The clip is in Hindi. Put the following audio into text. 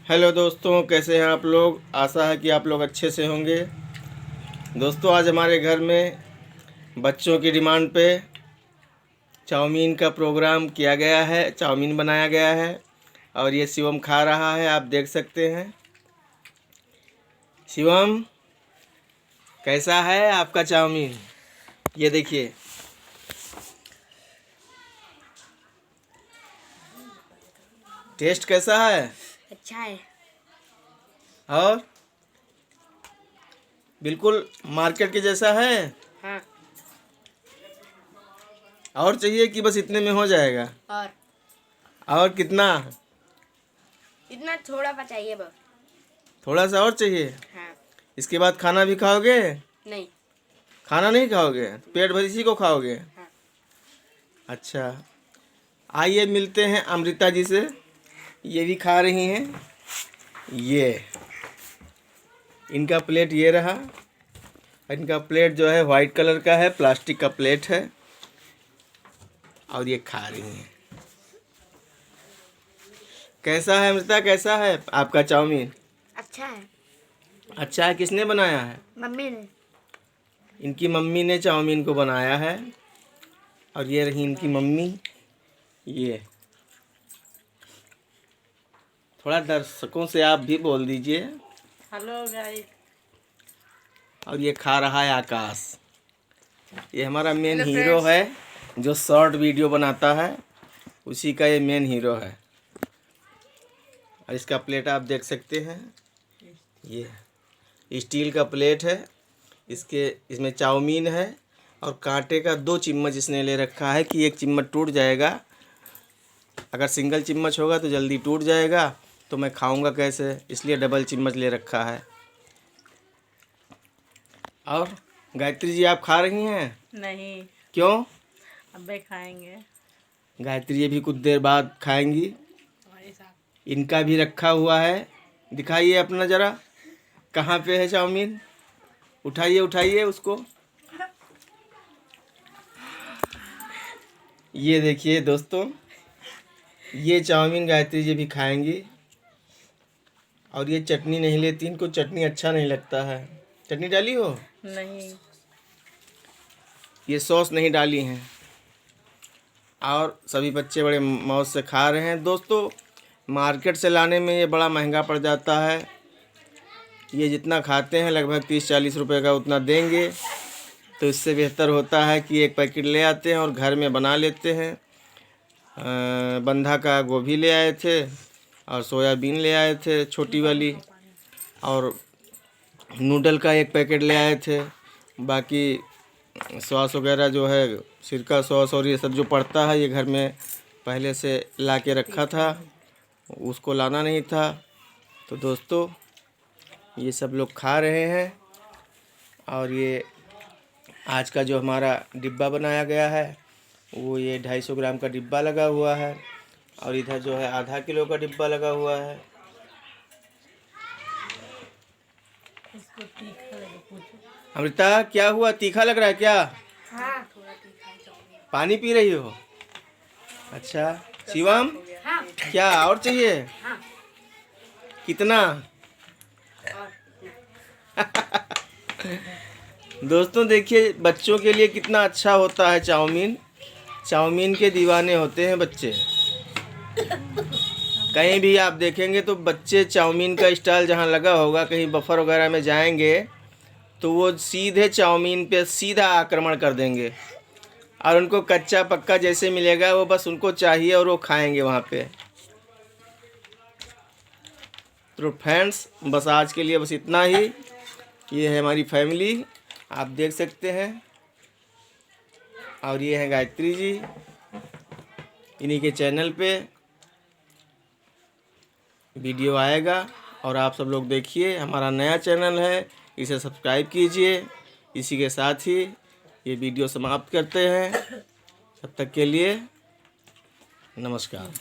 हेलो दोस्तों, कैसे हैं आप लोग। आशा है कि आप लोग अच्छे से होंगे। दोस्तों, आज हमारे घर में बच्चों की डिमांड पे चाउमीन का प्रोग्राम किया गया है। चाउमीन बनाया गया है और ये शिवम खा रहा है, आप देख सकते हैं। शिवम, कैसा है आपका चाउमीन? ये देखिए। टेस्ट कैसा है? अच्छा है। और बिल्कुल मार्केट के जैसा है। हाँ। और चाहिए कि बस इतने में हो जाएगा? और कितना? इतना थोड़ा बचाइए बस। थोड़ा सा और चाहिए? हाँ। इसके बाद खाना भी खाओगे? नहीं। खाना नहीं खाओगे, पेट भर इसी को खाओगे? हाँ। अच्छा, आइए मिलते हैं अमृता जी से। ये भी खा रही हैं। ये इनका प्लेट ये रहा। इनका प्लेट जो है वाइट कलर का है, प्लास्टिक का प्लेट है और ये खा रही हैं। कैसा है अमृता, कैसा है आपका चाउमीन? अच्छा है। अच्छा है। किसने बनाया है? मम्मी ने। इनकी मम्मी ने चाउमीन को बनाया है। और ये रही इनकी मम्मी। ये थोड़ा दर्शकों से आप भी बोल दीजिए। Hello guys. और ये खा रहा है आकाश। ये हमारा मेन हीरो है, जो शॉर्ट वीडियो बनाता है, उसी का ये मेन हीरो है। और इसका प्लेट आप देख सकते हैं। ये स्टील का प्लेट है। इसमें चाउमीन है और कांटे का 2 चम्मच इसने ले रखा है कि 1 चम्मच टूट जाएगा। अगर सिंगल चम्मच होगा तो जल्दी टूट जाएगा, तो मैं खाऊंगा कैसे, इसलिए डबल चम्मच ले रखा है। और गायत्री जी, आप खा रही हैं? नहीं। क्यों? अबे खाएंगे। गायत्री ये भी कुछ देर बाद खाएंगी। इनका भी रखा हुआ है। दिखाइए अपना ज़रा, कहाँ पे है चाउमीन? उठाइए उठाइए उसको। ये देखिए दोस्तों, ये चाउमीन गायत्री जी भी खाएंगी। और ये चटनी नहीं लेती, इनको चटनी अच्छा नहीं लगता है। चटनी डाली हो? नहीं। ये सॉस नहीं डाली हैं। और सभी बच्चे बड़े मौज से खा रहे हैं। दोस्तों, मार्केट से लाने में ये बड़ा महंगा पड़ जाता है। ये जितना खाते हैं लगभग 30-40 रुपए का उतना देंगे, तो इससे बेहतर होता है कि एक पैकेट ले आते हैं और घर में बना लेते हैं। बंधा का गोभी ले आए थे और सोयाबीन ले आए थे छोटी वाली, और नूडल का 1 पैकेट ले आए थे। बाकी सॉस वगैरह जो है, सिरका सॉस और ये सब जो पड़ता है, ये घर में पहले से ला के रखा था, उसको लाना नहीं था। तो दोस्तों, ये सब लोग खा रहे हैं। और ये आज का जो हमारा डिब्बा बनाया गया है, वो ये 250 ग्राम का डिब्बा लगा हुआ है। और इधर जो है आधा किलो का डिब्बा लगा हुआ है। अमृता, क्या हुआ? तीखा लग रहा है क्या? हाँ, थोड़ा तीखा है। पानी पी रही हो? अच्छा। शिवम, हाँ। क्या और चाहिए? हाँ। कितना? दोस्तों देखिए, बच्चों के लिए कितना अच्छा होता है चाउमीन। चाउमीन के दीवाने होते हैं बच्चे। कहीं भी आप देखेंगे तो बच्चे चाउमीन का स्टाइल जहाँ लगा होगा, कहीं बफर वगैरह में जाएंगे तो वो सीधे चाउमीन पे सीधा आक्रमण कर देंगे। और उनको कच्चा पक्का जैसे मिलेगा, वो बस उनको चाहिए और वो खाएंगे वहाँ पे। तो फ्रेंड्स, बस आज के लिए बस इतना ही। ये है हमारी फैमिली, आप देख सकते हैं। और ये है गायत्री जी, इन्हीं के चैनल पे वीडियो आएगा और आप सब लोग देखिए। हमारा नया चैनल है, इसे सब्सक्राइब कीजिए। इसी के साथ ही ये वीडियो समाप्त करते हैं। तब तक के लिए नमस्कार।